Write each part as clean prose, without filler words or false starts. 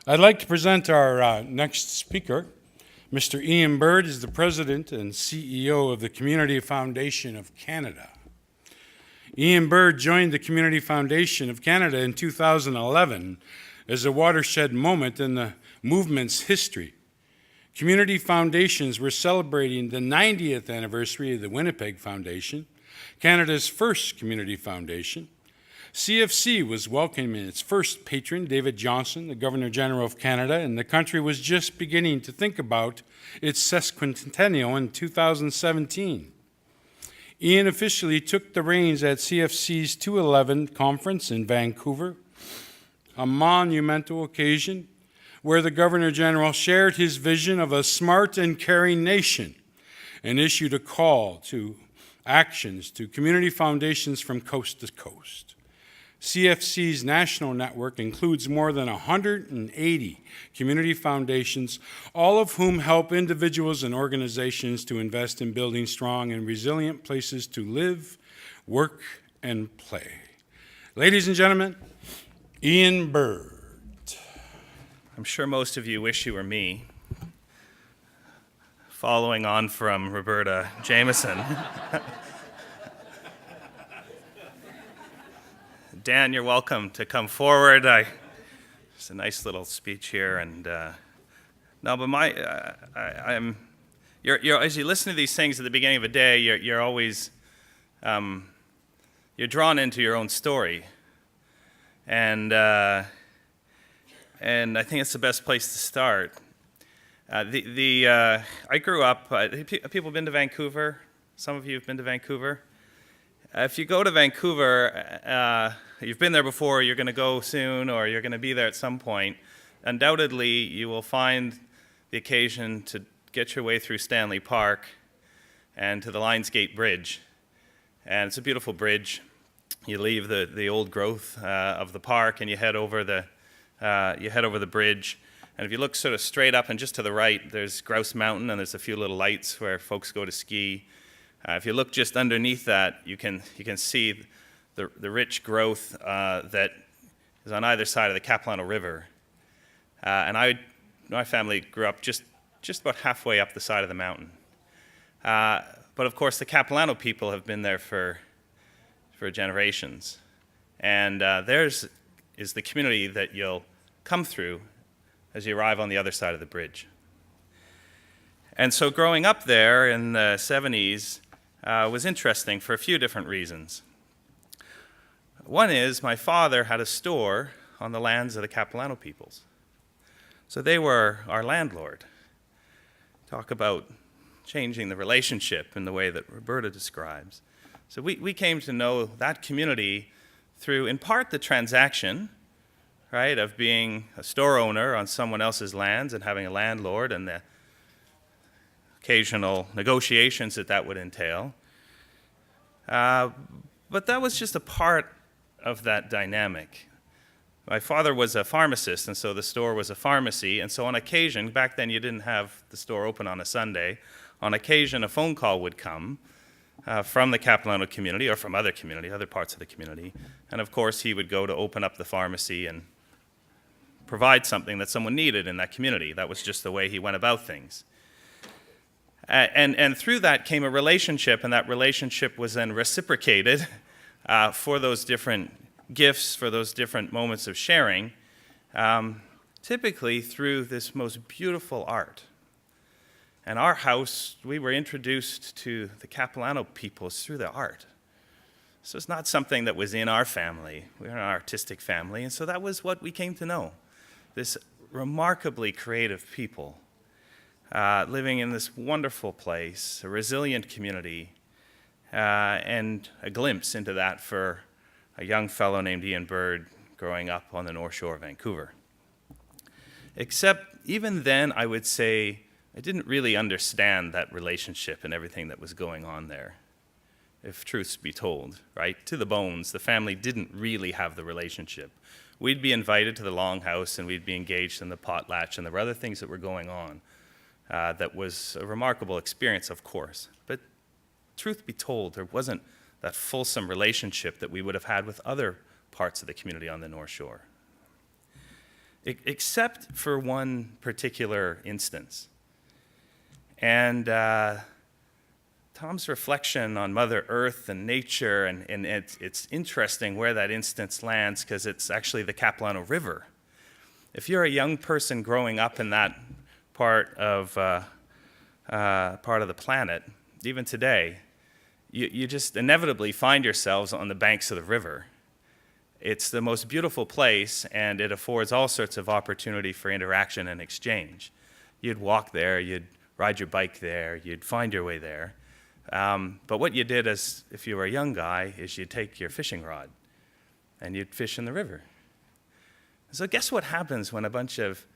I'd like to present our next speaker. Mr. Ian Bird is the President and CEO of the Community Foundation of Canada. Ian Bird joined the Community Foundation of Canada in 2011 as a watershed moment in the movement's history. Community foundations were celebrating the 90th anniversary of the Winnipeg Foundation, Canada's first community foundation. CFC was welcoming its first patron, David Johnston, the Governor-General of Canada, and the country was just beginning to think about its sesquicentennial in 2017. Ian officially took the reins at CFC's 211 conference in Vancouver, a monumental occasion where the Governor-General shared his vision of a smart and caring nation and issued a call to actions to community foundations from coast to coast. CFC's national network includes more than 180 community foundations, all of whom help individuals and organizations to invest in building strong and resilient places to live, work, and play. Ladies and gentlemen, Ian Bird. I'm sure most of you wish you were me, following on from Roberta Jameson. Dan, you're welcome to come forward. It's a nice little speech here, and no, but as you listen to these things at the beginning of a day, you're always you're drawn into your own story, and I think it's the best place to start. I grew up. People been to Vancouver? Some of you have been to Vancouver. If you go to Vancouver, you've been there before, you're going to go soon, or you're going to be there at some point, undoubtedly you will find the occasion to get your way through Stanley Park and to the Lions Gate Bridge. And it's a beautiful bridge. You leave the old growth of the park and you head over the bridge. And if you look sort of straight up and just to the right, there's Grouse Mountain, and there's a few little lights where folks go to ski. If you look just underneath that, you can see the rich growth that is on either side of the Capilano River. And my family grew up just about halfway up the side of the mountain. But of course, the Capilano people have been there for generations. And theirs is the community that you'll come through as you arrive on the other side of the bridge. And so growing up there in the 70s was interesting for a few different reasons. One is my father had a store on the lands of the Capilano peoples. So they were our landlord. Talk about changing the relationship in the way that Roberta describes. So we came to know that community through, in part, the transaction, right, of being a store owner on someone else's lands and having a landlord and the occasional negotiations that would entail. But that was just a part of that dynamic. My father was a pharmacist, and so the store was a pharmacy, and so on occasion, back then you didn't have the store open on a Sunday, on occasion a phone call would come from the Capilano community or from other parts of the community, and of course he would go to open up the pharmacy and provide something that someone needed in that community. That was just the way he went about things. And through that came a relationship, and that relationship was then reciprocated for those different gifts, for those different moments of sharing, typically through this most beautiful art. And our house, we were introduced to the Capilano peoples through the art. So it's not something that was in our family. We're an artistic family, and so that was what we came to know. This remarkably creative people living in this wonderful place, a resilient community, and a glimpse into that for a young fellow named Ian Bird growing up on the North Shore of Vancouver. Except even then, I would say, I didn't really understand that relationship and everything that was going on there, if truths be told, right? To the bones, the family didn't really have the relationship. We'd be invited to the longhouse and we'd be engaged in the potlatch, and there were other things that were going on. That was a remarkable experience, of course. But truth be told, there wasn't that fulsome relationship that we would have had with other parts of the community on the North Shore. except for one particular instance. And Tom's reflection on Mother Earth and nature, and it's interesting where that instance lands because it's actually the Capilano River. If you're a young person growing up in that part of the planet, even today, you just inevitably find yourselves on the banks of the river. It's the most beautiful place, and it affords all sorts of opportunity for interaction and exchange. You'd walk there, you'd ride your bike there, you'd find your way there. But what you did as if you were a young guy is you'd take your fishing rod and you'd fish in the river. So guess what happens when a bunch of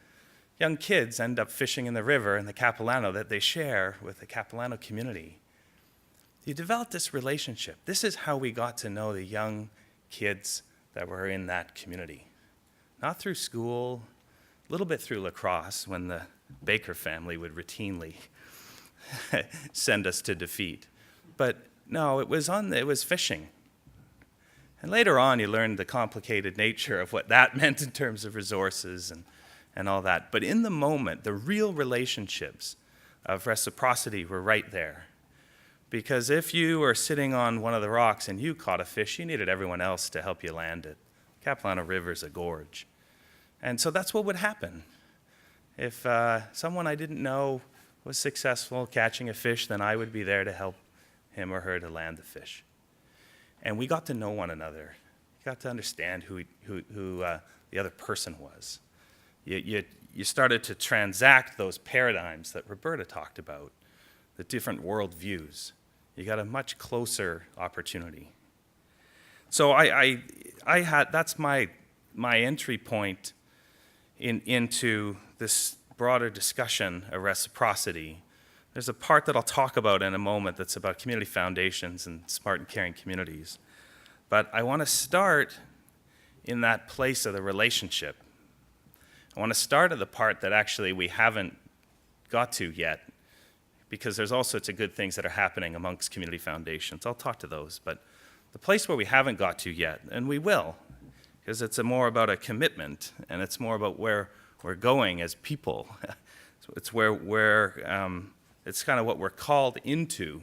young kids end up fishing in the river in the Capilano that they share with the Capilano community? You develop this relationship. This is how we got to know the young kids that were in that community. Not through school, a little bit through lacrosse when the Baker family would routinely send us to defeat. But no, it was fishing. And later on, you learned the complicated nature of what that meant in terms of resources and all that. But in the moment, the real relationships of reciprocity were right there. Because if you were sitting on one of the rocks and you caught a fish, you needed everyone else to help you land it. Capilano River's a gorge. And so that's what would happen. If someone I didn't know was successful catching a fish, then I would be there to help him or her to land the fish. And we got to know one another. You got to understand who the other person was. You started to transact those paradigms that Roberta talked about, the different worldviews. You got a much closer opportunity. So that's my entry point into this broader discussion of reciprocity. There's a part that I'll talk about in a moment that's about community foundations and smart and caring communities. But I want to start in that place of the relationship. I want to start at the part that actually we haven't got to yet, because there's all sorts of good things that are happening amongst community foundations. I'll talk to those. But the place where we haven't got to yet, and we will, because it's more about a commitment, and it's more about where we're going as people. It's it's kind of what we're called into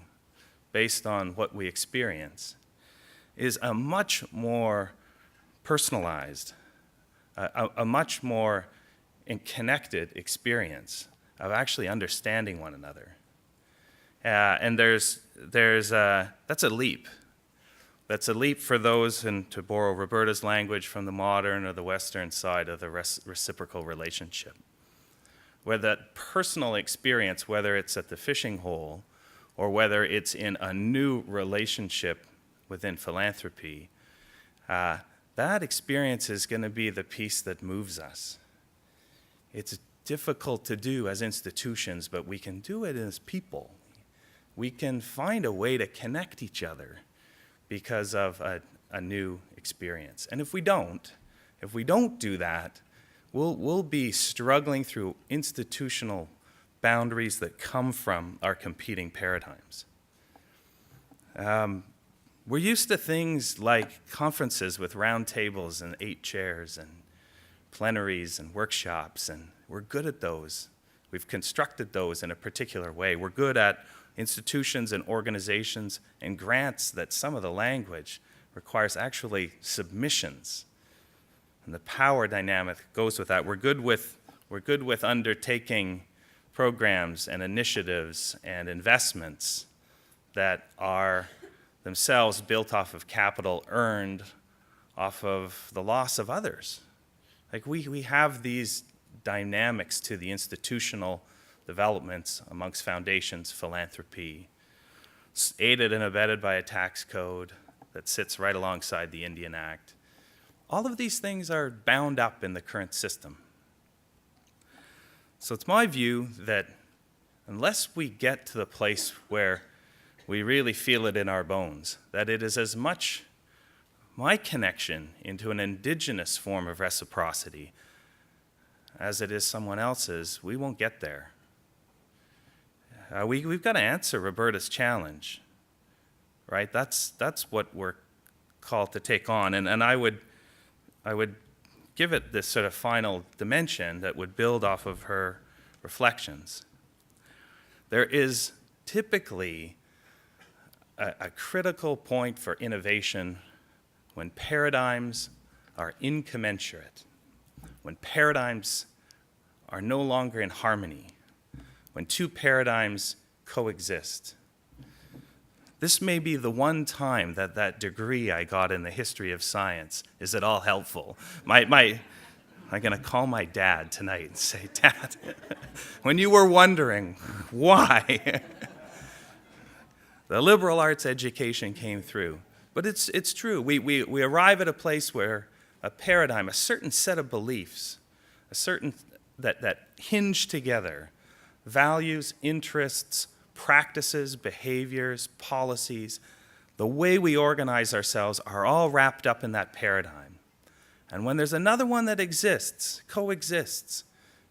based on what we experience, is a much more personalized, a much more connected experience of actually understanding one another. And that's a leap. That's a leap for those, and to borrow Roberta's language, from the modern or the Western side of the reciprocal relationship, where that personal experience, whether it's at the fishing hole or whether it's in a new relationship within philanthropy, that experience is going to be the piece that moves us. It's difficult to do as institutions, but we can do it as people. We can find a way to connect each other because of a new experience. And if we don't do that, we'll be struggling through institutional boundaries that come from our competing paradigms. We're used to things like conferences with round tables and 8 chairs and plenaries and workshops, and we're good at those. We've constructed those in a particular way. We're good at institutions and organizations and grants that some of the language requires actually submissions. And the power dynamic goes with that. We're good with undertaking programs and initiatives and investments that are themselves built off of capital earned off of the loss of others. Like we have these dynamics to the institutional developments amongst foundations, philanthropy, aided and abetted by a tax code that sits right alongside the Indian Act. All of these things are bound up in the current system. So it's my view that unless we get to the place where we really feel it in our bones, that it is as much my connection into an indigenous form of reciprocity as it is someone else's, we won't get there. We've got to answer Roberta's challenge, right? That's what we're called to take on. And I would give it this sort of final dimension that would build off of her reflections. There is typically a critical point for innovation when paradigms are incommensurate, when paradigms are no longer in harmony, when two paradigms coexist. This may be the one time that that degree I got in the history of science is at all helpful. I'm going to call my dad tonight and say, Dad, when you were wondering why, the liberal arts education came through. But it's true. We arrive at a place where a paradigm, a certain set of beliefs, a certain that hinge together values, interests, practices, behaviors, policies, the way we organize ourselves are all wrapped up in that paradigm. And when there's another one that exists, coexists,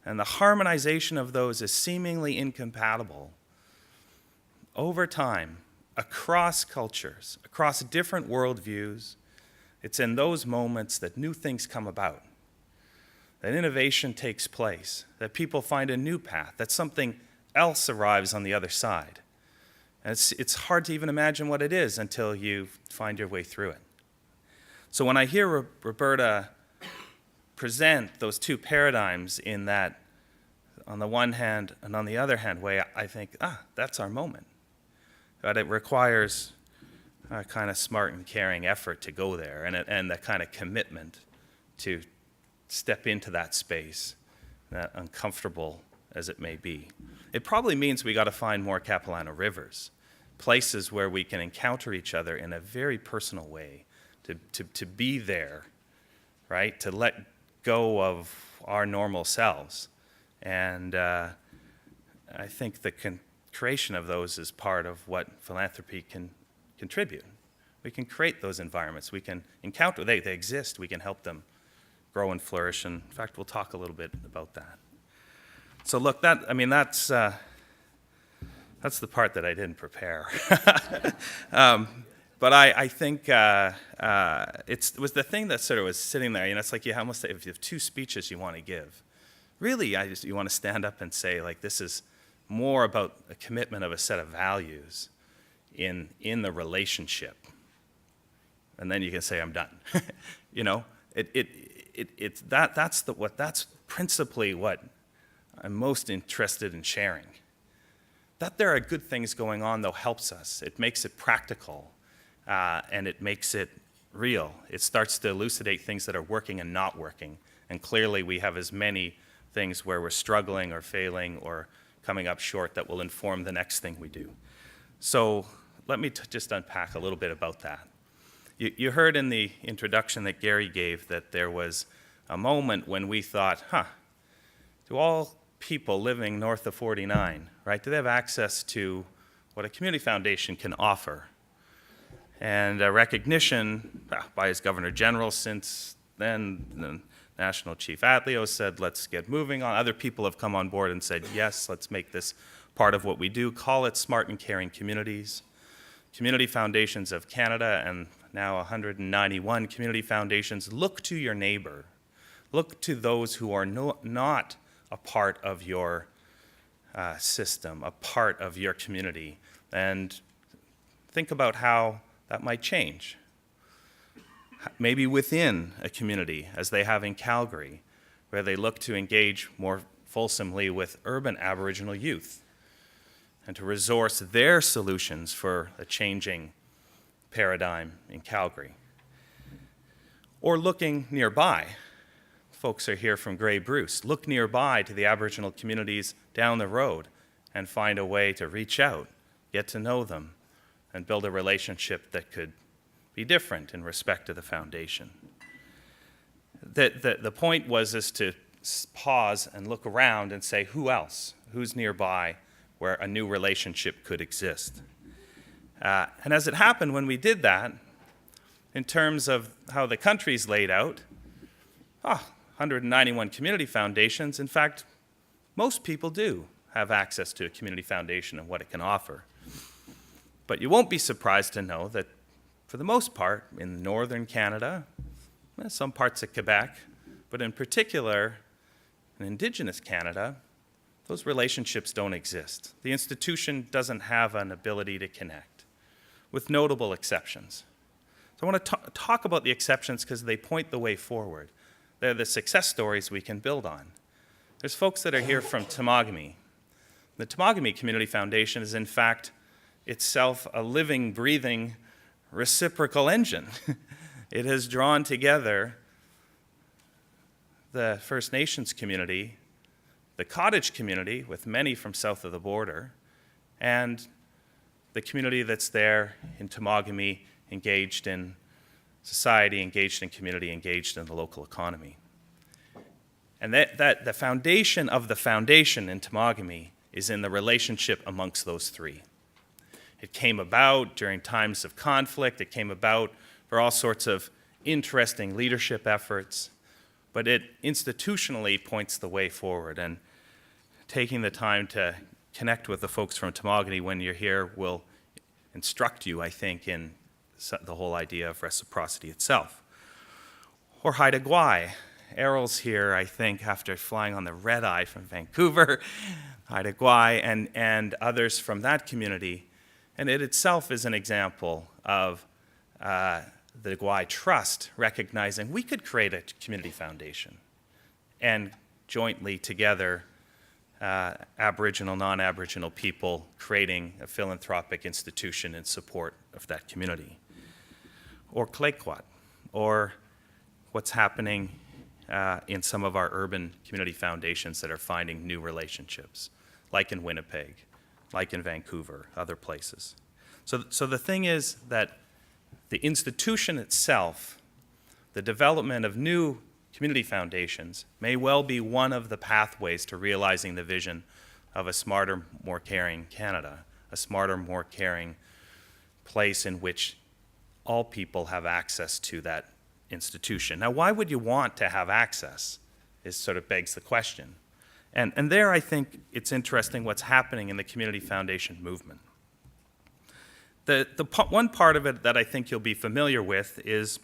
and the harmonization of those is seemingly incompatible, over time, across cultures, across different worldviews, it's in those moments that new things come about, that innovation takes place, that people find a new path, that something else arrives on the other side. And it's hard to even imagine what it is until you find your way through it. So when I hear Roberta present those two paradigms in that, on the one hand and on the other hand way, I think, that's our moment. But it requires a kind of smart and caring effort to go there, and that kind of commitment to step into that space, that uncomfortable as it may be. It probably means we got to find more Capilano rivers, places where we can encounter each other in a very personal way, to be there, right? To let go of our normal selves. And I think the creation of those is part of what philanthropy can contribute. We can create those environments. We can encounter, they exist. We can help them grow and flourish. And in fact, we'll talk a little bit about that. So look, that's the part that I didn't prepare. But I think it was the thing that sort of was sitting there. It's like you almost, if you have two speeches you want to give, really, you want to stand up and say, like, this is more about a commitment of a set of values in the relationship. And then you can say, I'm done. That's principally what I'm most interested in sharing. That there are good things going on, though, helps us. It makes it practical, and it makes it real. It starts to elucidate things that are working and not working. And clearly, we have as many things where we're struggling or failing or coming up short that will inform the next thing we do. So let me just unpack a little bit about that. You heard in the introduction that Gary gave that there was a moment when we thought, do all people living north of 49, right, do they have access to what a community foundation can offer? And a recognition by his Governor General since then, the National Chief Atleo said, let's get moving on. Other people have come on board and said, yes, let's make this part of what we do. Call it Smart and Caring Communities. Community Foundations of Canada, and now 191 community foundations, look to your neighbor. Look to those who are not a part of your system, a part of your community, and think about how that might change. Maybe within a community, as they have in Calgary, where they look to engage more fulsomely with urban Aboriginal youth and to resource their solutions for a changing paradigm in Calgary. Or looking nearby. Folks are here from Grey Bruce. Look nearby to the Aboriginal communities down the road and find a way to reach out, get to know them, and build a relationship that could be different in respect to the foundation. The point was to pause and look around and say, who else? Who's nearby where a new relationship could exist? And as it happened when we did that, in terms of how the country's laid out, 191 community foundations. In fact, most people do have access to a community foundation and what it can offer. But you won't be surprised to know that for the most part, in northern Canada, some parts of Quebec, But in particular, in Indigenous Canada, those relationships don't exist. The institution doesn't have an ability to connect, with notable exceptions. So I want to talk about the exceptions because they point the way forward. They're the success stories we can build on. There's folks that are here from Temagami. The Temagami Community Foundation is, in fact, itself a living, breathing, reciprocal engine. It has drawn together the First Nations community, the cottage community, with many from south of the border, and the community that's there in Temagami, engaged in society, engaged in community, engaged in the local economy. And that the foundation of the foundation in Temagami is in the relationship amongst those three. It came about during times of conflict. It came about for all sorts of interesting leadership efforts, but it institutionally points the way forward. And taking the time to connect with the folks from Temagami when you're here will instruct you, I think, in the whole idea of reciprocity itself. Or Haida Gwaii. Errol's here, I think, after flying on the red eye from Vancouver, Haida Gwaii, and others from that community. And it itself is an example of the Gwaii Trust recognizing we could create a community foundation and jointly together, Aboriginal, non-Aboriginal people creating a philanthropic institution in support of that community. Or Klekwat, or what's happening in some of our urban community foundations that are finding new relationships, like in Winnipeg, like in Vancouver, other places. So the thing is that the institution itself, the development of new community foundations, may well be one of the pathways to realizing the vision of a smarter, more caring Canada, a smarter, more caring place in which all people have access to that institution. Now, why would you want to have access? Is sort of begs the question. And there, I think it's interesting what's happening in the community foundation movement. One part of it that I think you'll be familiar with is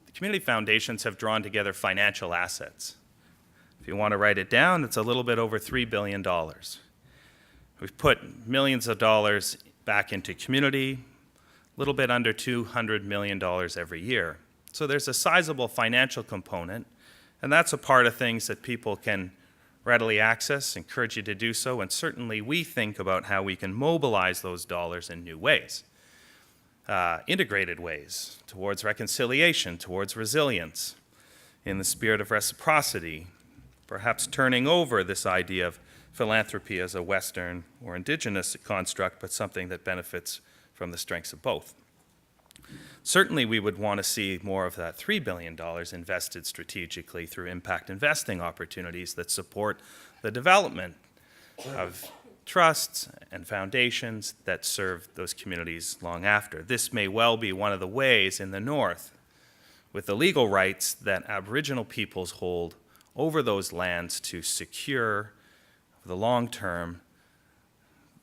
the community foundations have drawn together financial assets. If you want to write it down, it's a little bit over $3 billion. We've put millions of dollars back into community, a little bit under $200 million every year. So there's a sizable financial component, and that's a part of things that people can readily access, encourage you to do so, and certainly we think about how we can mobilize those dollars in new ways, integrated ways, towards reconciliation, towards resilience, in the spirit of reciprocity, perhaps turning over this idea of philanthropy as a Western or Indigenous construct, but something that benefits from the strengths of both. Certainly, we would want to see more of that $3 billion invested strategically through impact investing opportunities that support the development of trusts and foundations that serve those communities long after. This may well be one of the ways in the North, with the legal rights that Aboriginal peoples hold over those lands to secure for the long term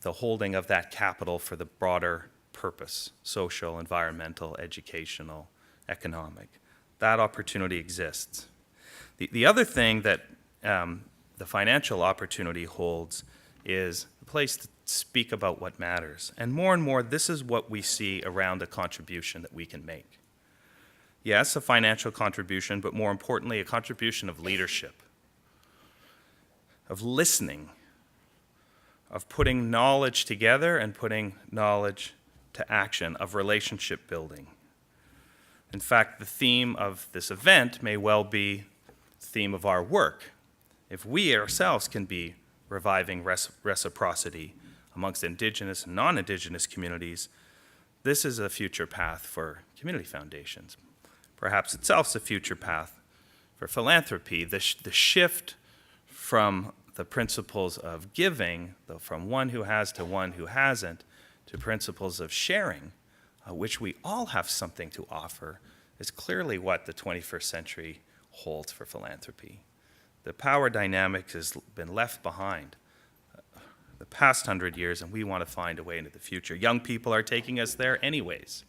the holding of that capital for the broader purpose, social, environmental, educational, economic. That opportunity exists. The other thing that the financial opportunity holds is a place to speak about what matters. And more, this is what we see around the contribution that we can make. Yes, a financial contribution, but more importantly, a contribution of leadership, of listening, of putting knowledge together and putting knowledge to action, of relationship building. In fact, the theme of this event may well be the theme of our work. If we ourselves can be reviving reciprocity amongst Indigenous and non-Indigenous communities, this is a future path for community foundations. Perhaps itself a future path for philanthropy. The shift from the principles of giving, from one who has to one who hasn't, to principles of sharing, which we all have something to offer, is clearly what the 21st century holds for philanthropy. The power dynamic has been left behind the past 100 years, and we want to find a way into the future. Young people are taking us there anyways.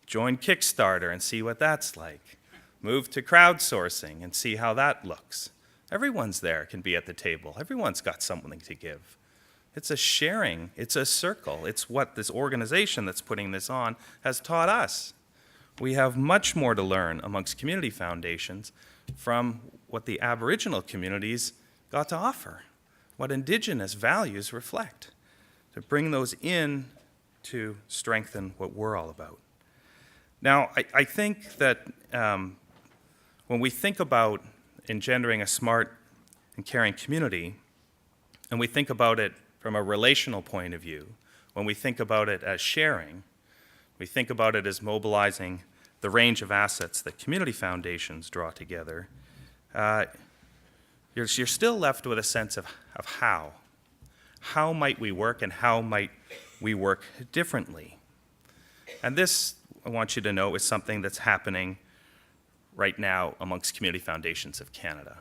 Join Kickstarter and see what that's like. Move to crowdsourcing and see how that looks. Everyone's there, can be at the table. Everyone's got something to give. It's a sharing, it's a circle. It's what this organization that's putting this on has taught us. We have much more to learn amongst community foundations from what the Aboriginal communities got to offer, what Indigenous values reflect, to bring those in to strengthen what we're all about. Now, I think that when we think about engendering a smart and caring community, and we think about it from a relational point of view, when we think about it as sharing, we think about it as mobilizing the range of assets that community foundations draw together, you're still left with a sense of how. How might we work and how might we work differently? And this, I want you to know, is something that's happening right now amongst community foundations of Canada.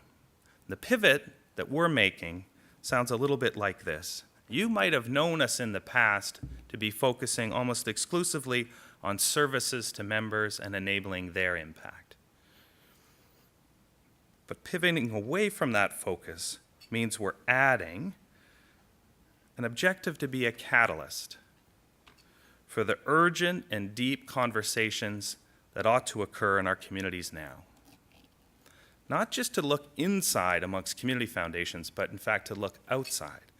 The pivot that we're making sounds a little bit like this. You might have known us in the past to be focusing almost exclusively on services to members and enabling their impact. But pivoting away from that focus means we're adding an objective to be a catalyst for the urgent and deep conversations that ought to occur in our communities now. Not just to look inside amongst community foundations, but in fact to look outside,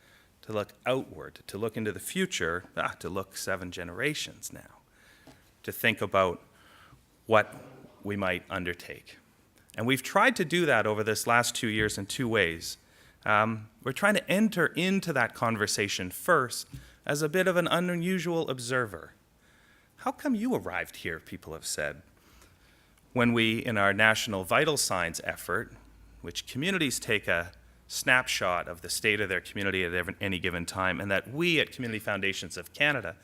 to look outward, to look into the future, to look 7 generations now, to think about what we might undertake. And we've tried to do that over this last 2 years in 2 ways. We're trying to enter into that conversation first as a bit of an unusual observer. How come you arrived here, people have said, when we, in our national vital signs effort, which communities take a snapshot of the state of their community at any given time, and that we at Community Foundations of Canada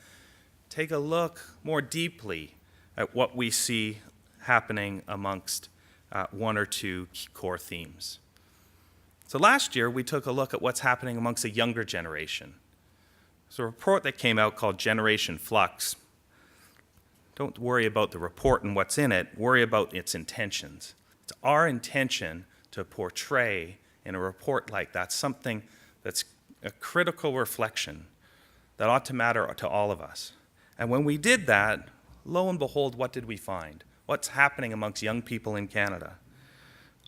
take a look more deeply at what we see happening amongst 1 or 2 core themes. So last year, we took a look at what's happening amongst a younger generation. There's a report that came out called Generation Flux. Don't worry about the report and what's in it, worry about its intentions. It's our intention to portray in a report like that something that's a critical reflection that ought to matter to all of us. And when we did that, lo and behold, what did we find? What's happening amongst young people in Canada?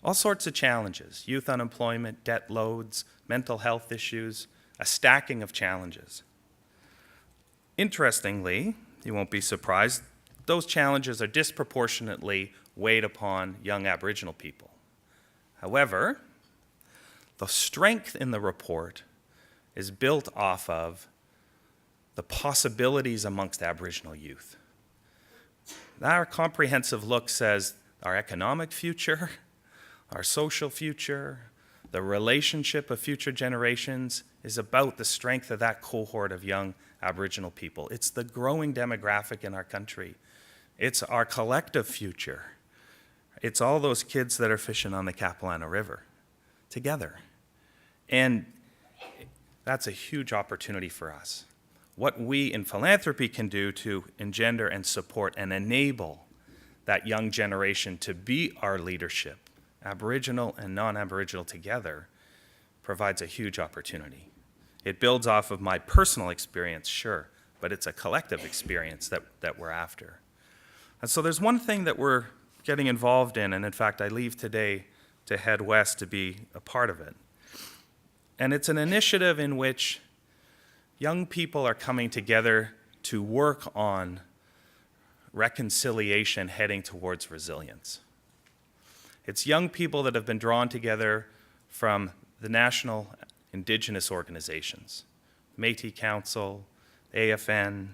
All sorts of challenges: youth unemployment, debt loads, mental health issues, a stacking of challenges. Interestingly, you won't be surprised, those challenges are disproportionately weighed upon young Aboriginal people. However, the strength in the report is built off of the possibilities amongst Aboriginal youth. Our comprehensive look says our economic future, our social future, the relationship of future generations is about the strength of that cohort of young Aboriginal people. It's the growing demographic in our country. It's our collective future. It's all those kids that are fishing on the Capilano River together. And that's a huge opportunity for us. What we in philanthropy can do to engender and support and enable that young generation to be our leadership, Aboriginal and non-Aboriginal together, provides a huge opportunity. It builds off of my personal experience, sure, but it's a collective experience that we're after. And so there's one thing that we're getting involved in, and in fact, I leave today to head west to be a part of it. And it's an initiative in which young people are coming together to work on reconciliation heading towards resilience. It's young people that have been drawn together from the national Indigenous organizations, Métis Council, AFN,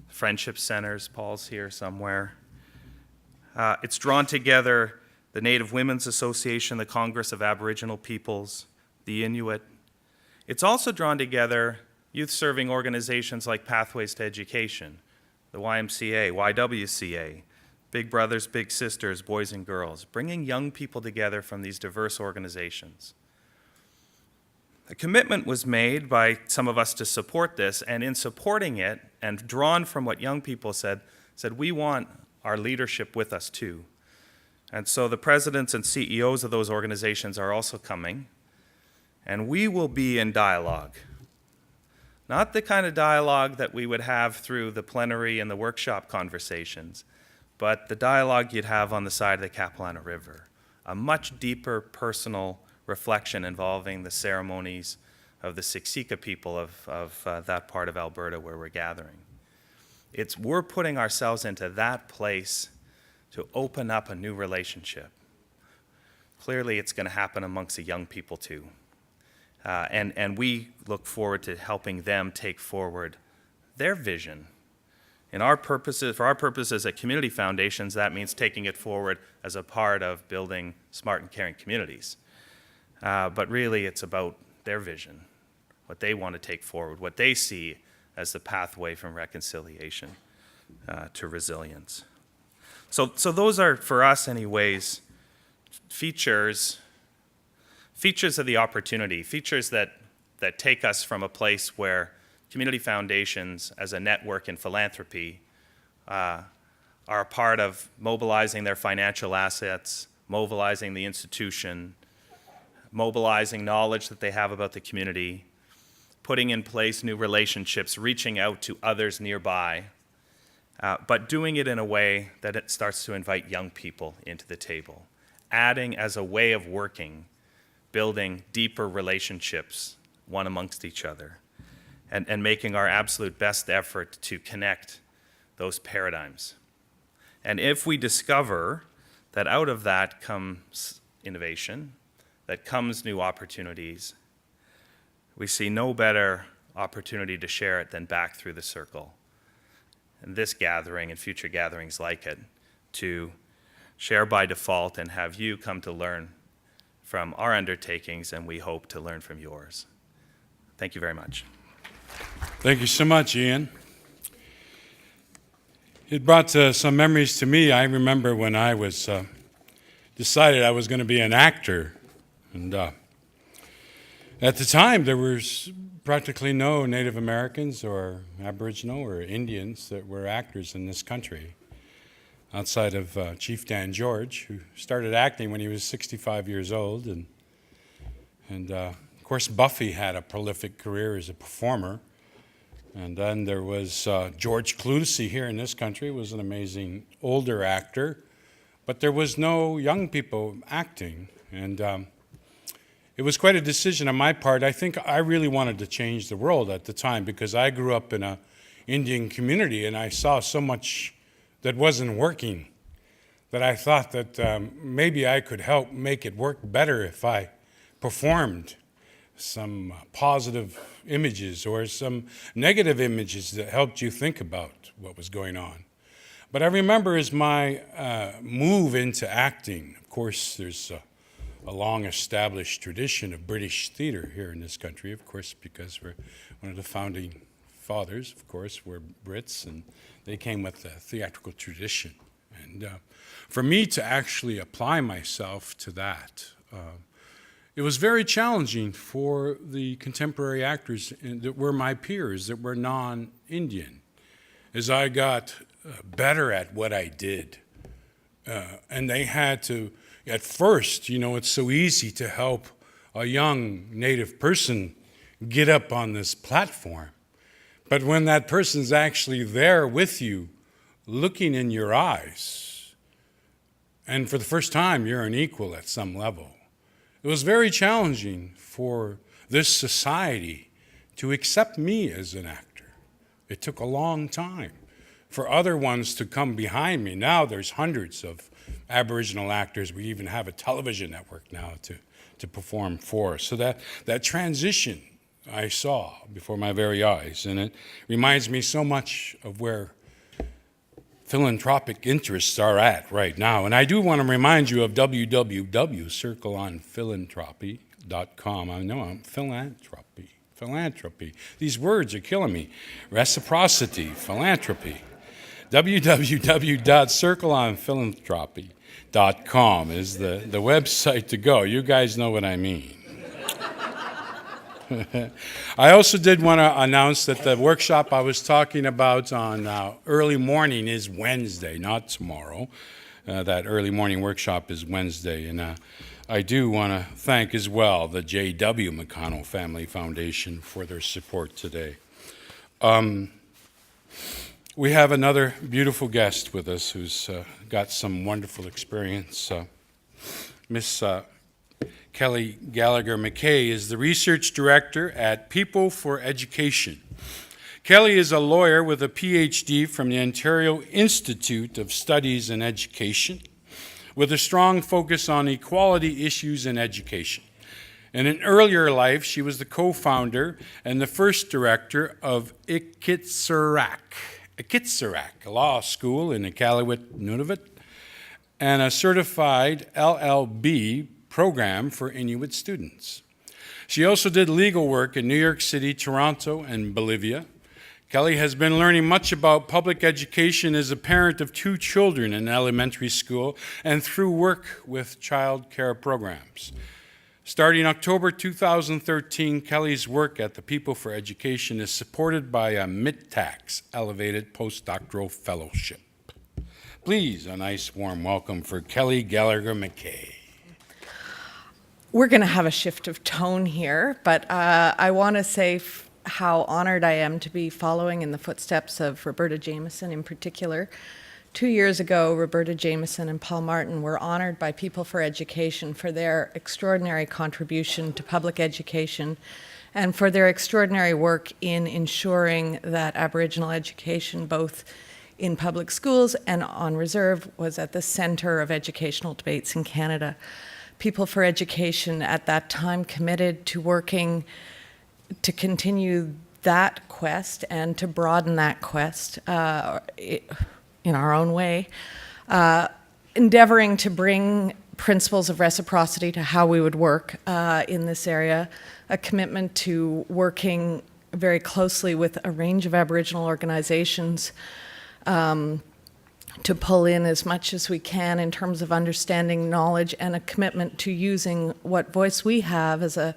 Friendship Centers, Paul's here somewhere. It's drawn together the Native Women's Association, the Congress of Aboriginal Peoples, the Inuit. It's also drawn together youth-serving organizations like Pathways to Education, the YMCA, YWCA, Big Brothers, Big Sisters, Boys and Girls, bringing young people together from these diverse organizations. A commitment was made by some of us to support this, and in supporting it, and drawn from what young people said we want our leadership with us too. And so the presidents and CEOs of those organizations are also coming, and we will be in dialogue. Not the kind of dialogue that we would have through the plenary and the workshop conversations, but the dialogue you'd have on the side of the Capilano River. A much deeper personal reflection involving the ceremonies of the Siksika people of that part of Alberta where we're gathering. We're putting ourselves into that place to open up a new relationship. Clearly, it's going to happen amongst the young people too. And we look forward to helping them take forward their vision. For our purposes at community foundations, that means taking it forward as a part of building smart and caring communities. But really, it's about their vision, what they want to take forward, what they see as the pathway from reconciliation to resilience. So those are, for us anyways, features of the opportunity, features that take us from a place where community foundations as a network in philanthropy are a part of mobilizing their financial assets, mobilizing the institution, mobilizing knowledge that they have about the community, putting in place new relationships, reaching out to others nearby, but doing it in a way that it starts to invite young people into the table, adding as a way of working, building deeper relationships, one amongst each other, and making our absolute best effort to connect those paradigms. And if we discover that out of that comes innovation, that comes new opportunities, we see no better opportunity to share it than back through the circle. And this gathering and future gatherings like it, to share by default and have you come to learn from our undertakings, and we hope to learn from yours. Thank you very much. Thank you so much, Ian. It brought some memories to me. I remember when I was decided I was going to be an actor, and at the time there was practically no Native Americans or Aboriginal or Indians that were actors in this country, outside of Chief Dan George, who started acting when he was 65 years old, and of course Buffy had a prolific career as a performer. And then there was George Clooney here in this country, was an amazing older actor, but there was no young people acting. And it was quite a decision on my part. I think I really wanted to change the world at the time because I grew up in an Indian community and I saw so much that wasn't working that I thought that maybe I could help make it work better if I performed some positive images or some negative images that helped you think about what was going on. But I remember as my move into acting, of course, there's a long-established tradition of British theater here in this country, of course, because we're one of the founding fathers, of course, were Brits, and they came with the theatrical tradition. And for me to actually apply myself to that, it was very challenging for the contemporary actors that were my peers, that were non-Indian, as I got better at what I did. And they had to, at first, you know, it's so easy to help a young Native person get up on this platform. But when that person's actually there with you, looking in your eyes, and for the first time, you're an equal at some level, it was very challenging for this society to accept me as an actor. It took a long time for other ones to come behind me. Now there's hundreds of Aboriginal actors. We even have a television network now to perform for us. So that transition I saw before my very eyes, and it reminds me so much of where philanthropic interests are at right now. And I do want to remind you of www.circleonphilanthropy.com. I know I'm philanthropy. These words are killing me. Reciprocity, philanthropy. www.circleonphilanthropy.com is the website to go. You guys know what I mean. I also did want to announce that the workshop I was talking about on early morning is Wednesday, not tomorrow. That early morning workshop is Wednesday. And I do want to thank as well the J.W. McConnell Family Foundation for their support today. We have another beautiful guest with us who's got some wonderful experience. Miss Kelly Gallagher-Mackay is the research director at People for Education. Kelly is a lawyer with a PhD from the Ontario Institute of Studies in Education, with a strong focus on equality issues in education. In an earlier life, she was the co-founder and the first director of Iqaluit Law School in Iqaluit, Nunavut, and a certified LLB program for Inuit students. She also did legal work in New York City, Toronto, and Bolivia. Kelly has been learning much about public education as a parent of 2 children in elementary school and through work with child care programs. Starting October 2013, Kelly's work at the People for Education is supported by a MITAX Elevated Postdoctoral Fellowship. Please, a nice warm welcome for Kelly Gallagher-Mackay. We're going to have a shift of tone here, but I want to say how honored I am to be following in the footsteps of Roberta Jameson in particular. 2 years ago, Roberta Jameson and Paul Martin were honored by People for Education for their extraordinary contribution to public education and for their extraordinary work in ensuring that Aboriginal education, both in public schools and on reserve, was at the center of educational debates in Canada. People for Education at that time committed to working to continue that quest and to broaden that quest in our own way, endeavoring to bring principles of reciprocity to how we would work in this area, a commitment to working very closely with a range of Aboriginal organizations to pull in as much as we can in terms of understanding knowledge, and a commitment to using what voice we have as a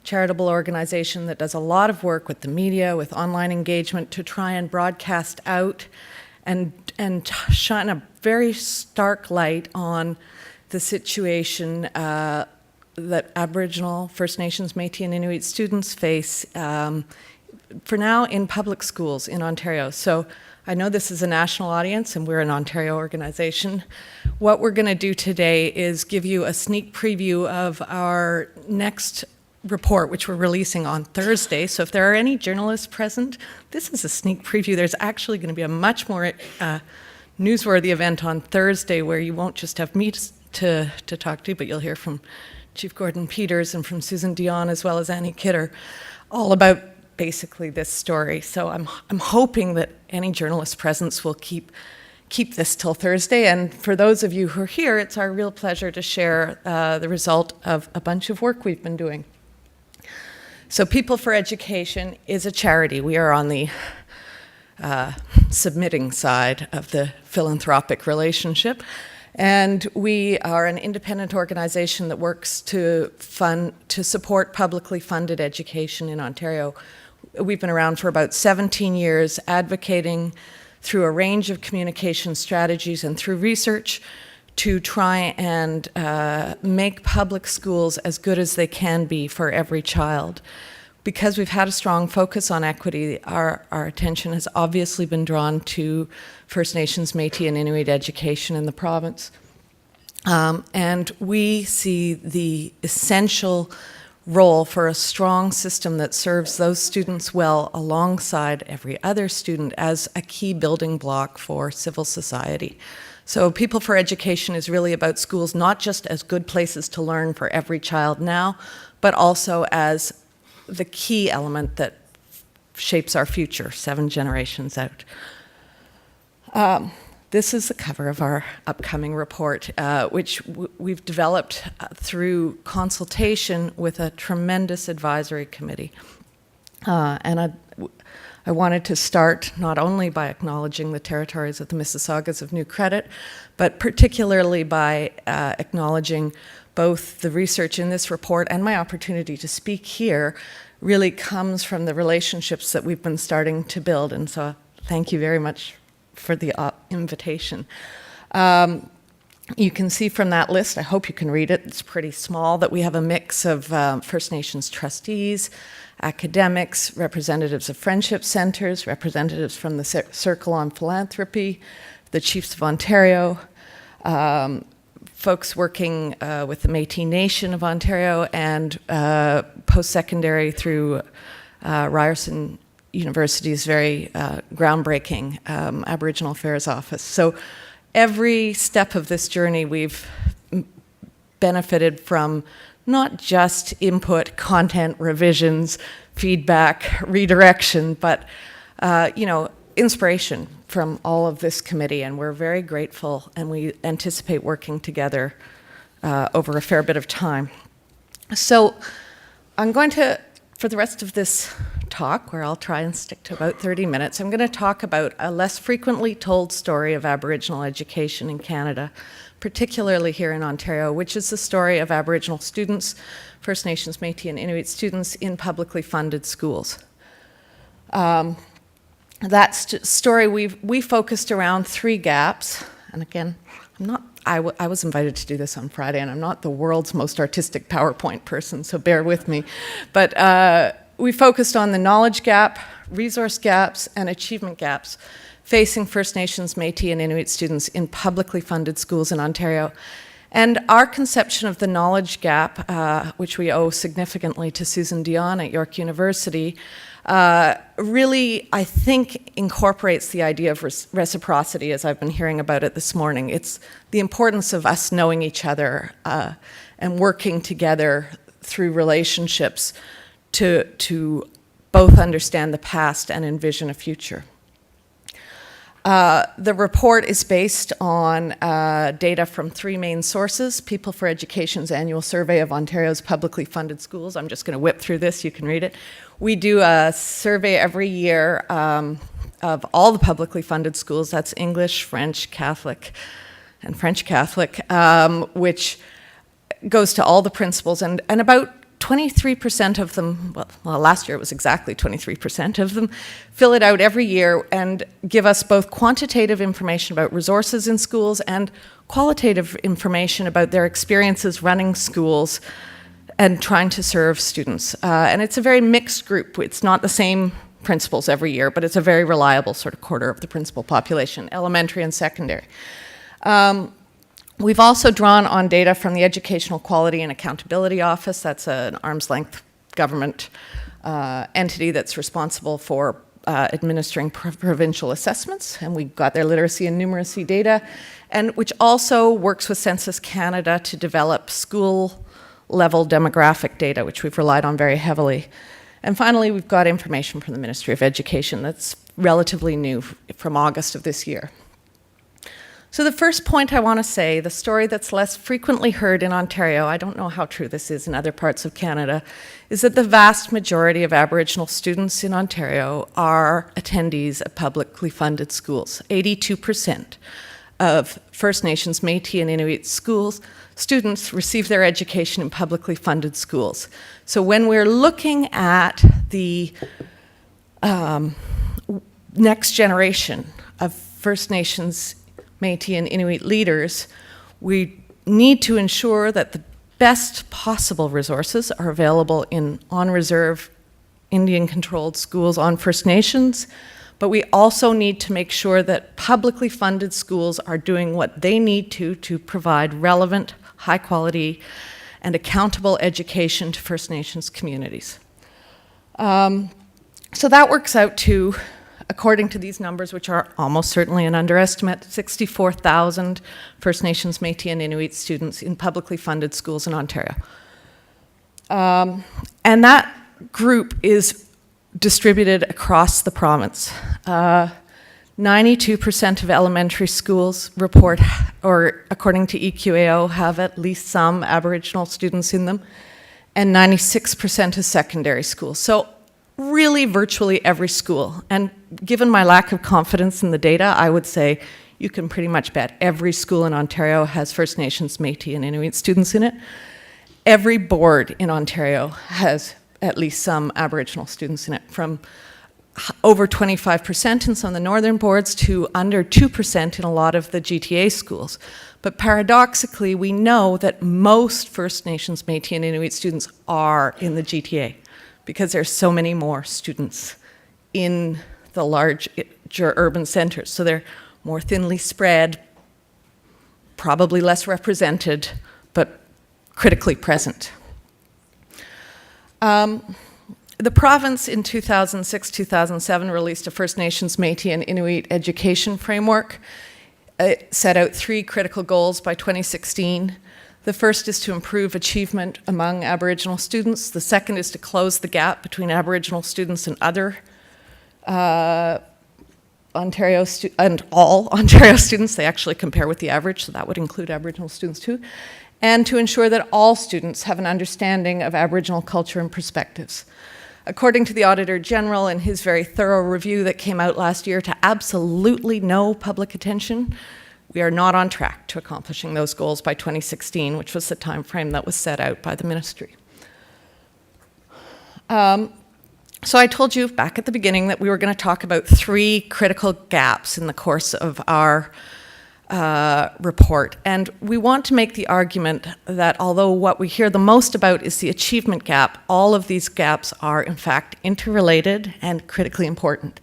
charitable organization that does a lot of work with the media, with online engagement, to try and broadcast out and shine a very stark light on the situation that Aboriginal, First Nations, Métis and Inuit students face for now in public schools in Ontario. So I know this is a national audience and we're an Ontario organization. What we're going to do today is give you a sneak preview of our next report, which we're releasing on Thursday. So if there are any journalists present, this is a sneak preview. There's actually going to be a much more newsworthy event on Thursday where you won't just have me to talk to, but you'll hear from Chief Gordon Peters and from Susan Dion as well as Annie Kidder, all about basically this story. So I'm hoping that any journalist presence will keep this till Thursday. And for those of you who are here, it's our real pleasure to share the result of a bunch of work we've been doing. So People for Education is a charity. We are on the submitting side of the philanthropic relationship. And we are an independent organization that works to support publicly funded education in Ontario. We've been around for about 17 years, advocating through a range of communication strategies and through research to try and make public schools as good as they can be for every child. Because we've had a strong focus on equity, our attention has obviously been drawn to First Nations, Métis and Inuit education in the province. And we see the essential role for a strong system that serves those students well alongside every other student as a key building block for civil society. So People for Education is really about schools not just as good places to learn for every child now, but also as the key element that shapes our future 7 generations out. This is the cover of our upcoming report, which we've developed through consultation with a tremendous advisory committee. And I wanted to start not only by acknowledging the territories of the Mississaugas of New Credit, but particularly by acknowledging both the research in this report and my opportunity to speak here really comes from the relationships that we've been starting to build. And so thank you very much for the invitation. You can see from that list, I hope you can read it, it's pretty small, that we have a mix of First Nations trustees, academics, representatives of friendship centres, representatives from the Circle on Philanthropy, the Chiefs of Ontario, folks working with the Métis Nation of Ontario, and post-secondary through Ryerson University's very groundbreaking Aboriginal Affairs Office. So every step of this journey, we've benefited from not just input, content, revisions, feedback, redirection, but inspiration from all of this committee, and we're very grateful, and we anticipate working together over a fair bit of time. So I'm going to, for the rest of this talk, where I'll try and stick to about 30 minutes, I'm going to talk about a less frequently told story of Aboriginal education in Canada, particularly here in Ontario, which is the story of Aboriginal students, First Nations, Métis, and Inuit students in publicly funded schools. That story, we focused around 3 gaps, and again, I was invited to do this on Friday, and I'm not the world's most artistic PowerPoint person, so bear with me. But we focused on the knowledge gap, resource gaps, and achievement gaps facing First Nations, Métis, and Inuit students in publicly funded schools in Ontario. And our conception of the knowledge gap, which we owe significantly to Susan Dion at York University, really, I think, incorporates the idea of reciprocity, as I've been hearing about it this morning. It's the importance of us knowing each other and working together through relationships to both understand the past and envision a future. The report is based on data from 3 main sources: People for Education's annual survey of Ontario's publicly funded schools. I'm just going to whip through this, you can read it. We do a survey every year of all the publicly funded schools. That's English, French, Catholic, and French Catholic, which goes to all the principals, and about 23% of them, well, last year it was exactly 23% of them, fill it out every year and give us both quantitative information about resources in schools and qualitative information about their experiences running schools and trying to serve students. And it's a very mixed group. It's not the same principals every year, but it's a very reliable sort of quarter of the principal population, elementary and secondary. We've also drawn on data from the Educational Quality and Accountability Office. That's an arm's-length government entity that's responsible for administering provincial assessments, and we got their literacy and numeracy data, and which also works with Census Canada to develop school-level demographic data, which we've relied on very heavily. And finally, we've got information from the Ministry of Education that's relatively new from August of this year. So the first point I want to say, the story that's less frequently heard in Ontario, I don't know how true this is in other parts of Canada, is that the vast majority of Aboriginal students in Ontario are attendees of publicly funded schools. 82% of First Nations, Métis, and Inuit students receive their education in publicly funded schools. So when we're looking at the next generation of First Nations, Métis, and Inuit leaders, we need to ensure that the best possible resources are available in on-reserve, Indian-controlled schools on First Nations, but we also need to make sure that publicly funded schools are doing what they need to provide relevant, high-quality, and accountable education to First Nations communities. So that works out to, according to these numbers, which are almost certainly an underestimate, 64,000 First Nations, Métis, and Inuit students in publicly funded schools in Ontario. And that group is distributed across the province. 92% of elementary schools report, or according to EQAO, have at least some Aboriginal students in them, and 96% of secondary schools. So really virtually every school. And given my lack of confidence in the data, I would say you can pretty much bet every school in Ontario has First Nations, Métis, and Inuit students in it. Every board in Ontario has at least some Aboriginal students in it, from over 25% in some of the northern boards to under 2% in a lot of the GTA schools. But paradoxically, we know that most First Nations, Métis, and Inuit students are in the GTA because there's so many more students in the larger urban centers. So they're more thinly spread, probably less represented, but critically present. The province in 2006-2007 released a First Nations, Métis, and Inuit education framework. It set out 3 critical goals by 2016. The first is to improve achievement among Aboriginal students. The second is to close the gap between Aboriginal students and other and all Ontario students. They actually compare with the average, so that would include Aboriginal students too. And to ensure that all students have an understanding of Aboriginal culture and perspectives. According to the Auditor General in his very thorough review that came out last year to absolutely no public attention, we are not on track to accomplishing those goals by 2016, which was the time frame that was set out by the ministry. So I told you back at the beginning that we were going to talk about 3 critical gaps in the course of our report. And we want to make the argument that although what we hear the most about is the achievement gap, all of these gaps are in fact interrelated and critically important.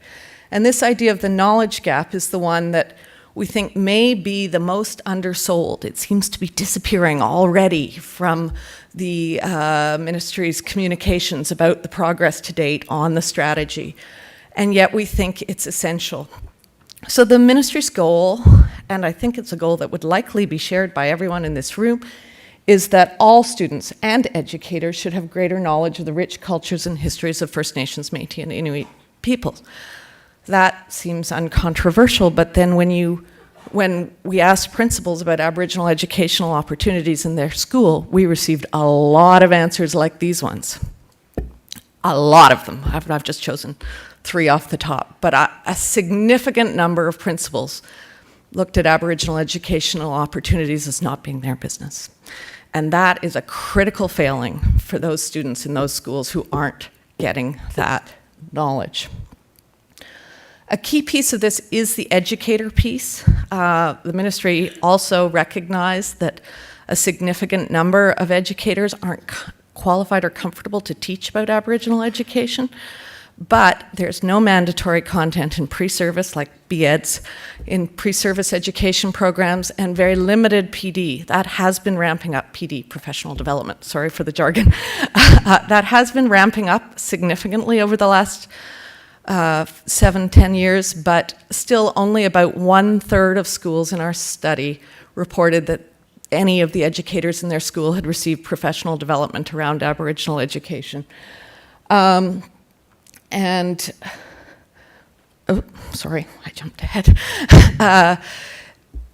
And this idea of the knowledge gap is the one that we think may be the most undersold. It seems to be disappearing already from the ministry's communications about the progress to date on the strategy. And yet we think it's essential. So the ministry's goal, and I think it's a goal that would likely be shared by everyone in this room, is that all students and educators should have greater knowledge of the rich cultures and histories of First Nations, Métis, and Inuit peoples. That seems uncontroversial, but then when we asked principals about Aboriginal educational opportunities in their school, we received a lot of answers like these ones. A lot of them. I've just chosen 3 off the top, but a significant number of principals looked at Aboriginal educational opportunities as not being their business. And that is a critical failing for those students in those schools who aren't getting that knowledge. A key piece of this is the educator piece. The ministry also recognized that a significant number of educators aren't qualified or comfortable to teach about Aboriginal education, but there's no mandatory content in pre-service, like BEds, in pre-service education programs, and very limited PD. That has been ramping up, PD, professional development, sorry for the jargon. That has been ramping up significantly over the last 7-10 years, but still only about 1/3 of schools in our study reported that any of the educators in their school had received professional development around Aboriginal education. Sorry, I jumped ahead.